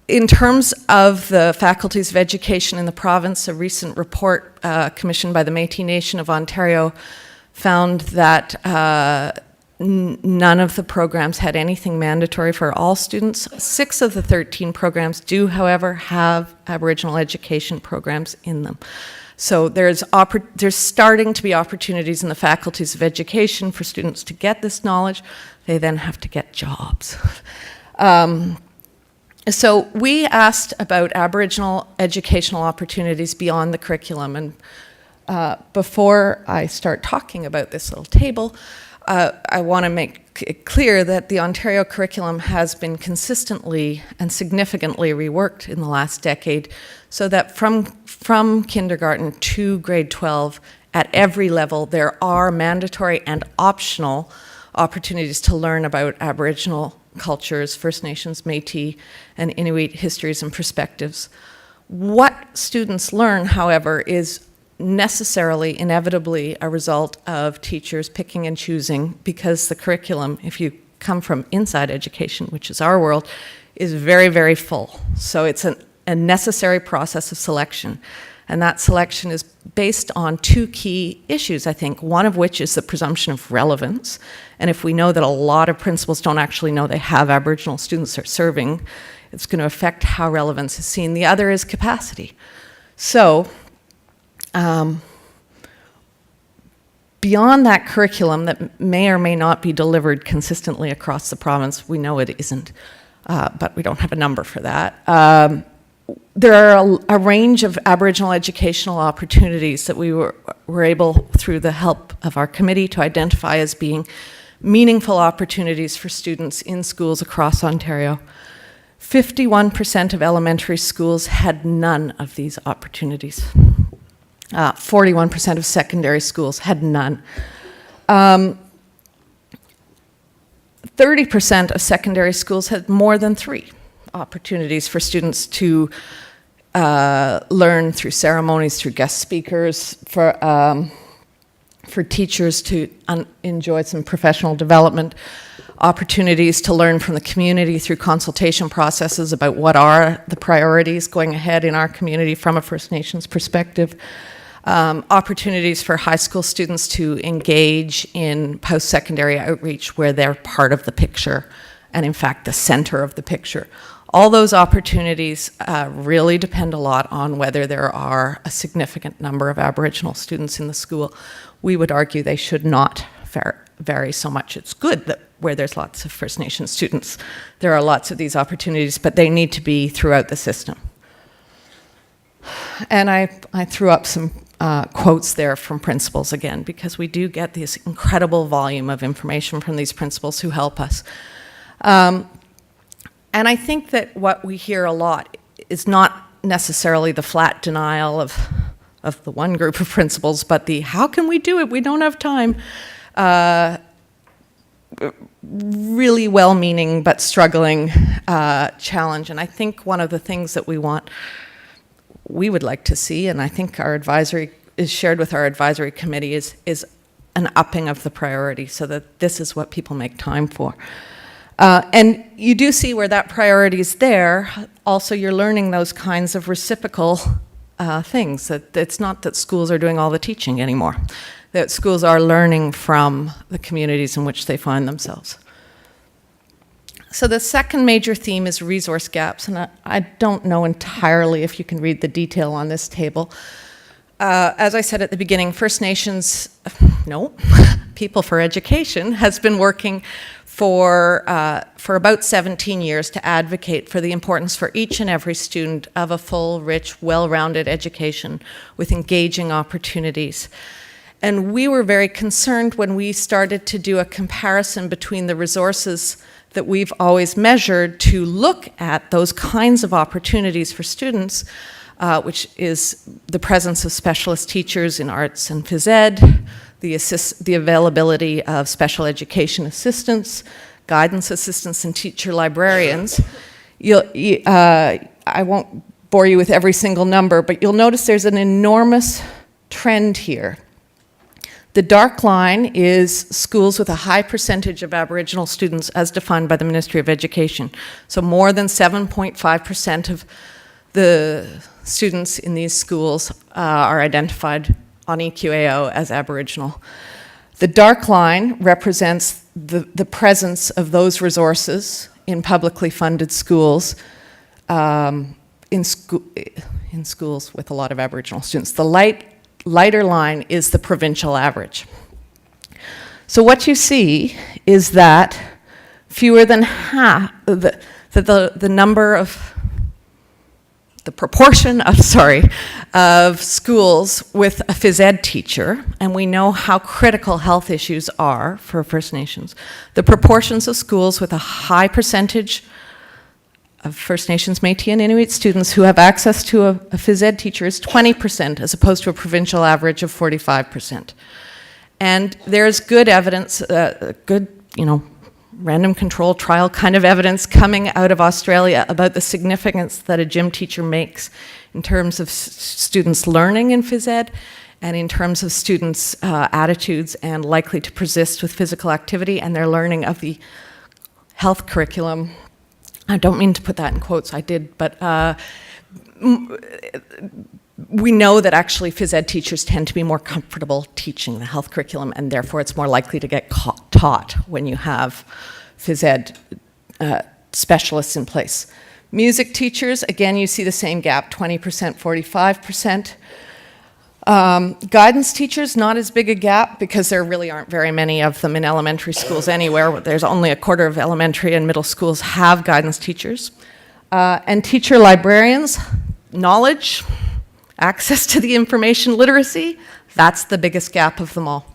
In terms of the faculties of education in the province, a recent report commissioned by the Métis Nation of Ontario found that none of the programs had anything mandatory for all students. 6 of the 13 programs do, however, have Aboriginal education programs in them. So there's starting to be opportunities in the faculties of education for students to get this knowledge. They then have to get jobs. So we asked about Aboriginal educational opportunities beyond the curriculum. And before I start talking about this little table, I want to make it clear that the Ontario curriculum has been consistently and significantly reworked in the last decade, so that from kindergarten to grade 12, at every level, there are mandatory and optional opportunities to learn about Aboriginal cultures, First Nations, Métis, and Inuit histories and perspectives. What students learn, however, is necessarily, inevitably, a result of teachers picking and choosing, because the curriculum, if you come from inside education, which is our world, is very, very full. So it's a necessary process of selection. And that selection is based on 2 key issues, I think, one of which is the presumption of relevance. And if we know that a lot of principals don't actually know they have Aboriginal students they're serving, it's going to affect how relevance is seen. The other is capacity. So beyond that curriculum that may or may not be delivered consistently across the province, we know it isn't, but we don't have a number for that. There are a range of Aboriginal educational opportunities that we were able, through the help of our committee, to identify as being meaningful opportunities for students in schools across Ontario. 51% of elementary schools had none of these opportunities. 41% of secondary schools had none. 30% of secondary schools had more than 3 opportunities for students to learn through ceremonies, through guest speakers, for teachers to enjoy some professional development, opportunities to learn from the community through consultation processes about what are the priorities going ahead in our community from a First Nations perspective, opportunities for high school students to engage in post-secondary outreach where they're part of the picture and in fact the center of the picture. All those opportunities really depend a lot on whether there are a significant number of Aboriginal students in the school. We would argue they should not vary so much. It's good that where there's lots of First Nation students, there are lots of these opportunities, but they need to be throughout the system. And I threw up some quotes there from principals again, because we do get this incredible volume of information from these principals who help us. And I think that what we hear a lot is not necessarily the flat denial of the one group of principals, but the how can we do it? We don't have time. Really well-meaning but struggling challenge. And I think one of the things that we would like to see, and I think our advisory is shared with our advisory committee, is an upping of the priority so that this is what people make time for. And you do see where that priority is there. Also, you're learning those kinds of reciprocal things. That it's not that schools are doing all the teaching anymore. That schools are learning from the communities in which they find themselves. So the second major theme is resource gaps, and I don't know entirely if you can read the detail on this table. As I said at the beginning, First Nations, People for Education has been working for about 17 years to advocate for the importance for each and every student of a full, rich, well-rounded education with engaging opportunities. And we were very concerned when we started to do a comparison between the resources that we've always measured to look at those kinds of opportunities for students, which is the presence of specialist teachers in arts and phys ed, the availability of special education assistants, guidance assistants, and teacher librarians. I won't bore you with every single number, but you'll notice there's an enormous trend here. The dark line is schools with a high percentage of Aboriginal students as defined by the Ministry of Education. So more than 7.5% of the students in these schools are identified on EQAO as Aboriginal. The dark line represents the presence of those resources in publicly funded schools, in schools with a lot of Aboriginal students. The lighter line is the provincial average. So what you see is that fewer than half, the proportion of schools with a phys ed teacher, and we know how critical health issues are for First Nations. The proportions of schools with a high percentage of First Nations, Métis, and Inuit students who have access to a phys ed teacher is 20%, as opposed to a provincial average of 45%. And there's good evidence, random control trial kind of evidence coming out of Australia about the significance that a gym teacher makes in terms of students learning in phys ed and in terms of students' attitudes and likely to persist with physical activity and their learning of the health curriculum. I don't mean to put that in quotes, I did, but we know that actually phys ed teachers tend to be more comfortable teaching the health curriculum, and therefore it's more likely to get taught when you have phys ed specialists in place. Music teachers, again, you see the same gap, 20%, 45%. Guidance teachers, not as big a gap because there really aren't very many of them in elementary schools anywhere. There's only a quarter of elementary and middle schools have guidance teachers. And teacher librarians, knowledge, access to the information literacy, that's the biggest gap of them all.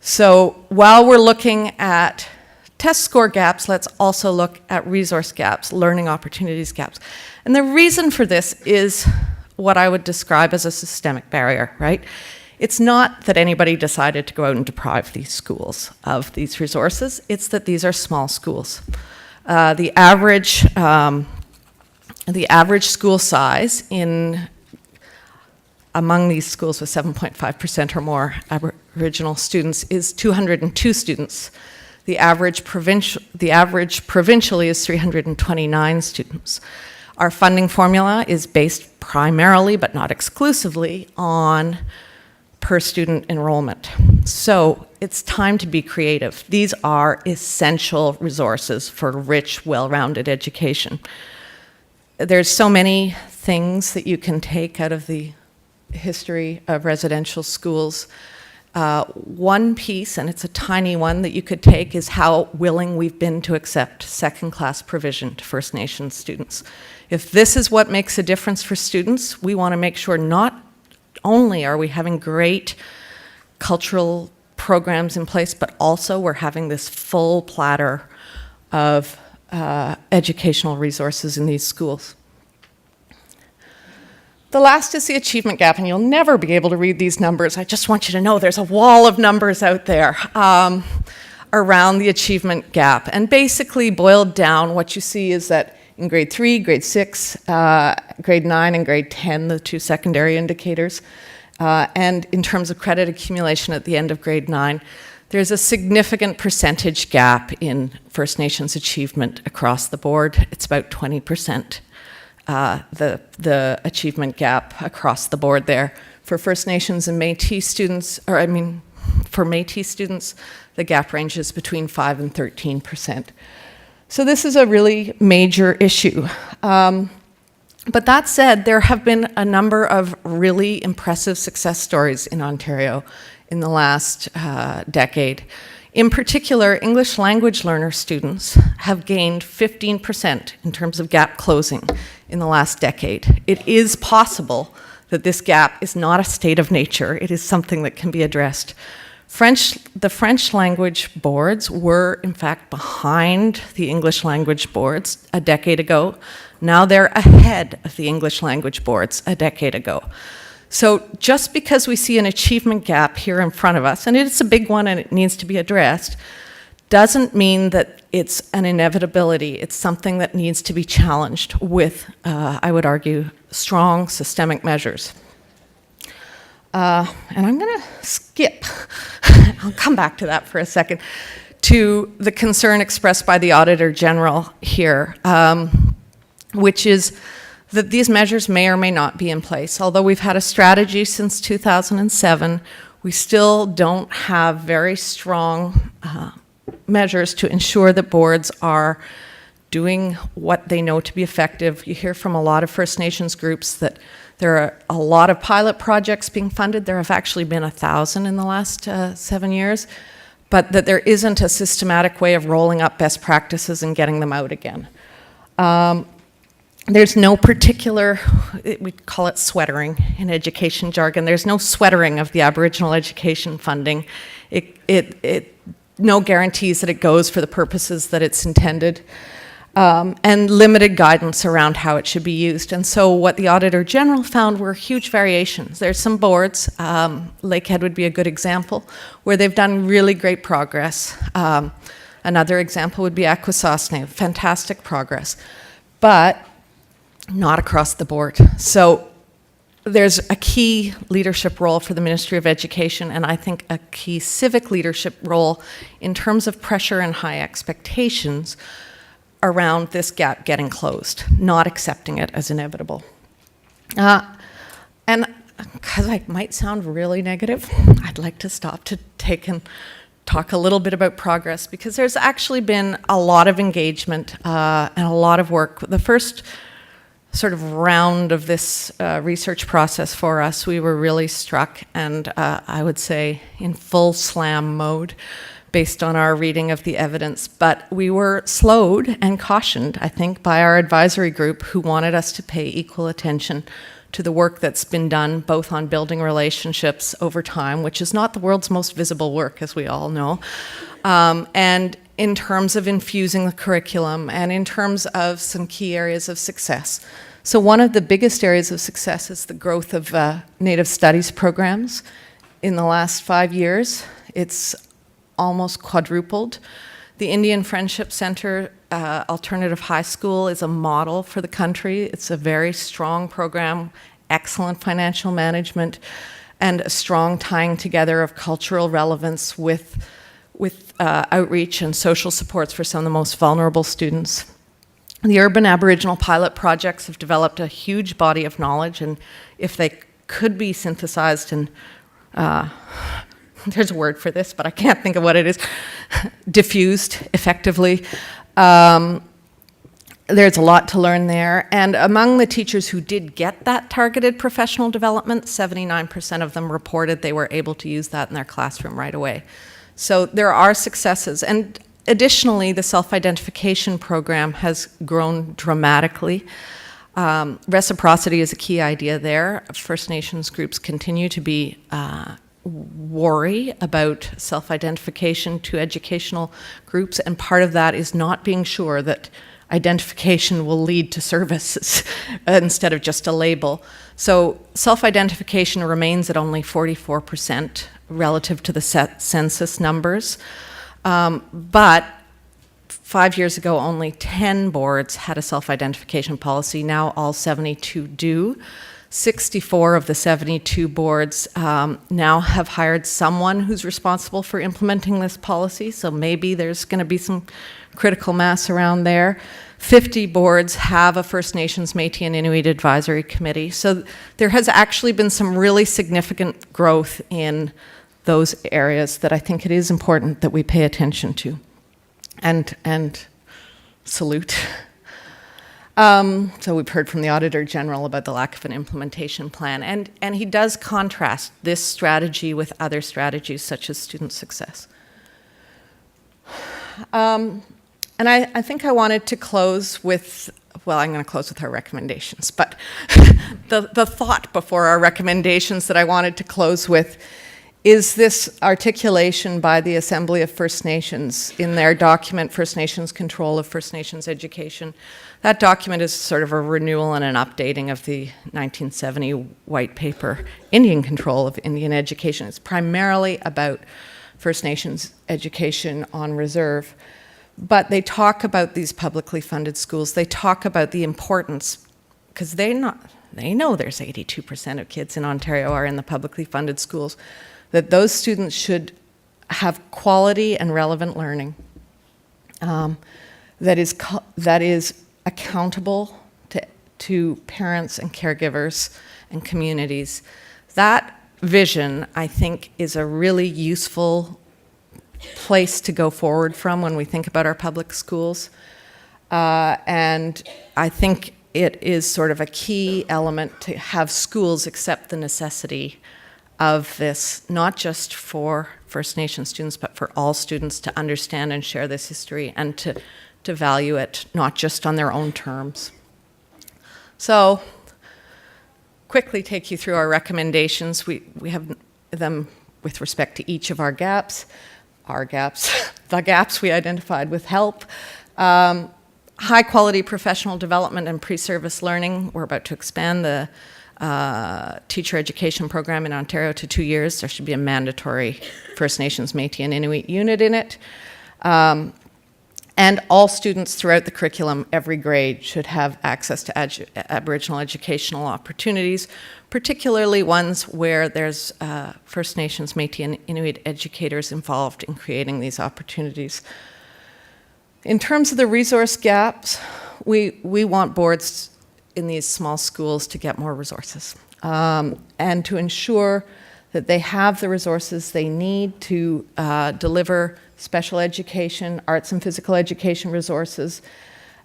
So while we're looking at test score gaps, let's also look at resource gaps, learning opportunities gaps. And the reason for this is what I would describe as a systemic barrier, right? It's not that anybody decided to go out and deprive these schools of these resources, it's that these are small schools. The average school size among these schools with 7.5% or more Aboriginal students is 202 students. The average provincially is 329 students. Our funding formula is based primarily, but not exclusively, on per student enrollment. So it's time to be creative. These are essential resources for rich, well-rounded education. There's so many things that you can take out of the history of residential schools. One piece, and it's a tiny one that you could take, is how willing we've been to accept second-class provision to First Nations students. If this is what makes a difference for students, we want to make sure not only are we having great cultural programs in place, but also we're having this full platter of educational resources in these schools. The last is the achievement gap, and you'll never be able to read these numbers. I just want you to know there's a wall of numbers out there around the achievement gap. And basically boiled down, what you see is that in grade 3, grade 6, grade 9, and grade 10, the two secondary indicators, and in terms of credit accumulation at the end of grade 9, there's a significant percentage gap in First Nations achievement across the board. It's about 20%. The achievement gap across the board there. For First Nations and Métis students, for Métis students, the gap ranges between 5 and 13%. So this is a really major issue. But that said, there have been a number of really impressive success stories in Ontario in the last decade. In particular, English language learner students have gained 15% in terms of gap closing in the last decade. It is possible that this gap is not a state of nature. It is something that can be addressed. The French language boards were, in fact, behind the English language boards a decade ago. Now they're ahead of the English language boards a decade ago. So just because we see an achievement gap here in front of us, and it's a big one and it needs to be addressed, doesn't mean that it's an inevitability. It's something that needs to be challenged with, I would argue, strong systemic measures. And I'm going to skip, I'll come back to that for a second, to the concern expressed by the Auditor General here, which is that these measures may or may not be in place. Although we've had a strategy since 2007, we still don't have very strong measures to ensure that boards are doing what they know to be effective. You hear from a lot of First Nations groups that there are a lot of pilot projects being funded. There have actually been 1,000 in the last 7 years, but that there isn't a systematic way of rolling up best practices and getting them out again. There's no particular, we call it sweatering in education jargon, there's no sweatering of the Aboriginal education funding. No guarantees that it goes for the purposes that it's intended, and limited guidance around how it should be used. And so what the Auditor General found were huge variations. There's some boards, Lakehead would be a good example, where they've done really great progress. Another example would be Akwesasne, fantastic progress, but not across the board. So there's a key leadership role for the Ministry of Education, and I think a key civic leadership role in terms of pressure and high expectations around this gap getting closed, not accepting it as inevitable. And because I might sound really negative, I'd like to stop to take and talk a little bit about progress, because there's actually been a lot of engagement and a lot of work. The first sort of round of this research process for us, we were really struck, and I would say in full slam mode, based on our reading of the evidence. But we were slowed and cautioned, I think, by our advisory group, who wanted us to pay equal attention to the work that's been done, both on building relationships over time, which is not the world's most visible work, as we all know, and in terms of infusing the curriculum, and in terms of some key areas of success. So one of the biggest areas of success is the growth of Native Studies programs. In the last 5 years, it's almost quadrupled. The Indian Friendship Center Alternative High School is a model for the country. It's a very strong program, excellent financial management, and a strong tying together of cultural relevance with outreach and social supports for some of the most vulnerable students. The urban Aboriginal pilot projects have developed a huge body of knowledge, and if they could be synthesized and there's a word for this, but I can't think of what it is, diffused effectively. There's a lot to learn there. And among the teachers who did get that targeted professional development, 79% of them reported they were able to use that in their classroom right away. So there are successes. And additionally, the self-identification program has grown dramatically. Reciprocity is a key idea there. First Nations groups continue to be worry about self-identification to educational groups, and part of that is not being sure that identification will lead to services instead of just a label. So self-identification remains at only 44% relative to the census numbers, but 5 years ago only 10 boards had a self-identification policy. Now all 72 do. 64 of the 72 boards now have hired someone who's responsible for implementing this policy, so maybe there's going to be some critical mass around there. 50 boards have a First Nations, Métis and Inuit Advisory Committee, so there has actually been some really significant growth in those areas that I think it is important that we pay attention to and salute. So we've heard from the Auditor General about the lack of an implementation plan, and he does contrast this strategy with other strategies such as student success. And I think I wanted to close with, well, I'm going to close with our recommendations, but the thought before our recommendations that I wanted to close with is this articulation by the Assembly of First Nations in their document, First Nations Control of First Nations Education. That document is sort of a renewal and an updating of the 1970 white paper, Indian Control of Indian Education. It's primarily about First Nations education on reserve. But they talk about these publicly funded schools. They talk about the importance, because they know there's 82% of kids in Ontario are in the publicly funded schools, that those students should have quality and relevant learning that is accountable to parents and caregivers and communities. That vision, I think, is a really useful place to go forward from when we think about our public schools. And I think it is sort of a key element to have schools accept the necessity of this, not just for First Nation students, but for all students to understand and share this history and to value it, not just on their own terms. So, quickly take you through our recommendations. We have them with respect to each of our gaps, the gaps we identified with help. High quality professional development and pre-service learning. We're about to expand the teacher education program in Ontario to 2 years. There should be a mandatory First Nations, Métis and Inuit unit in it. And all students throughout the curriculum, every grade, should have access to Aboriginal educational opportunities, particularly ones where there's First Nations, Métis and Inuit educators involved in creating these opportunities. In terms of the resource gaps, we want boards in these small schools to get more resources and to ensure that they have the resources they need to deliver special education, arts and physical education resources,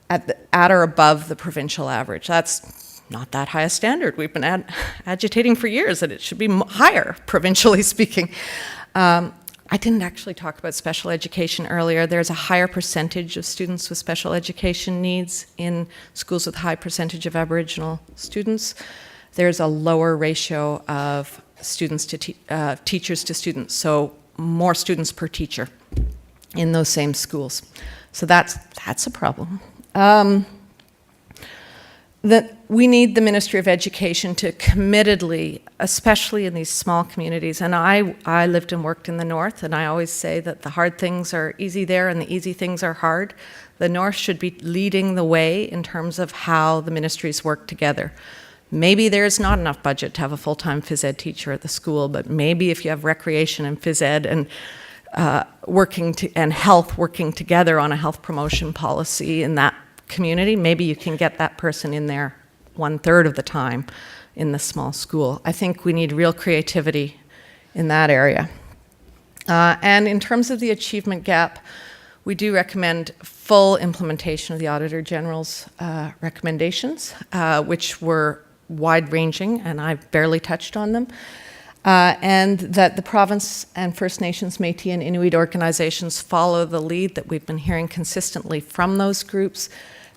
at or above the provincial average. That's not that high a standard. We've been agitating for years that it should be higher, provincially speaking. I didn't actually talk about special education earlier. There's a higher percentage of students with special education needs in schools with a high percentage of Aboriginal students. There's a lower ratio of students to teachers to students, so more students per teacher in those same schools. So that's a problem. That we need the Ministry of Education to committedly, especially in these small communities, and I lived and worked in the North, and I always say that the hard things are easy there and the easy things are hard. The North should be leading the way in terms of how the ministries work together. Maybe there's not enough budget to have a full-time phys ed teacher at the school, but maybe if you have recreation and phys ed and health working together on a health promotion policy in that community, maybe you can get that person in there 1/3 of the time in the small school. I think we need real creativity in that area. And in terms of the achievement gap, we do recommend full implementation of the Auditor General's recommendations, which were wide-ranging, and I barely touched on them. And that the province and First Nations, Métis, and Inuit organizations follow the lead that we've been hearing consistently from those groups,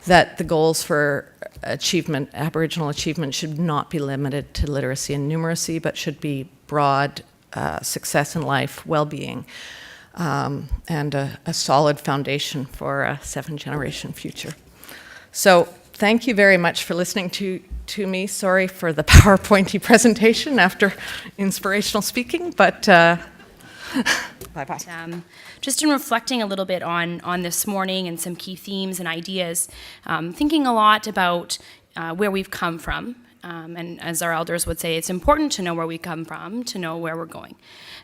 that the goals for achievement, Aboriginal achievement, should not be limited to literacy and numeracy, but should be broad success in life, well-being, and a solid foundation for a 7th-generation future. So thank you very much for listening to me. Sorry for the PowerPointy presentation after inspirational speaking, but bye-bye. Just in reflecting a little bit on this morning and some key themes and ideas, thinking a lot about where we've come from. And as our elders would say, it's important to know where we come from, to know where we're going.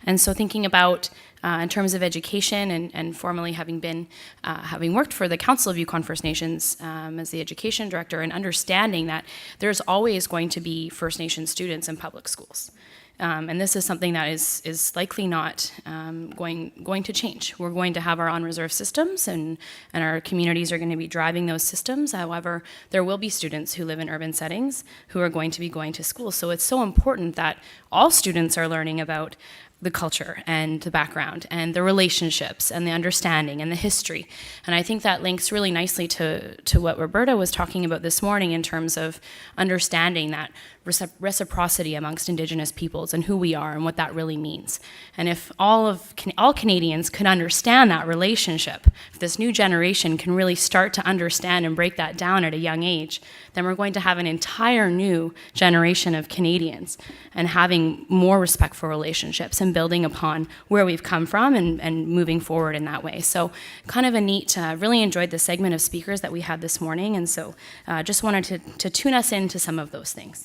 And so thinking about, in terms of education, and formerly having worked for the Council of Yukon First Nations as the education director, and understanding that there's always going to be First Nation students in public schools. And this is something that is likely not going to change. We're going to have our on-reserve systems, and our communities are going to be driving those systems. However, there will be students who live in urban settings who are going to be going to school. So it's so important that all students are learning about the culture and the background and the relationships and the understanding and the history. And I think that links really nicely to what Roberta was talking about this morning in terms of understanding that reciprocity amongst Indigenous peoples and who we are and what that really means. And if all Canadians can understand that relationship, if this new generation can really start to understand and break that down at a young age, then we're going to have an entire new generation of Canadians and having more respectful relationships and building upon where we've come from and moving forward in that way. So kind of a neat, really enjoyed the segment of speakers that we had this morning, and so just wanted to tune us into some of those things.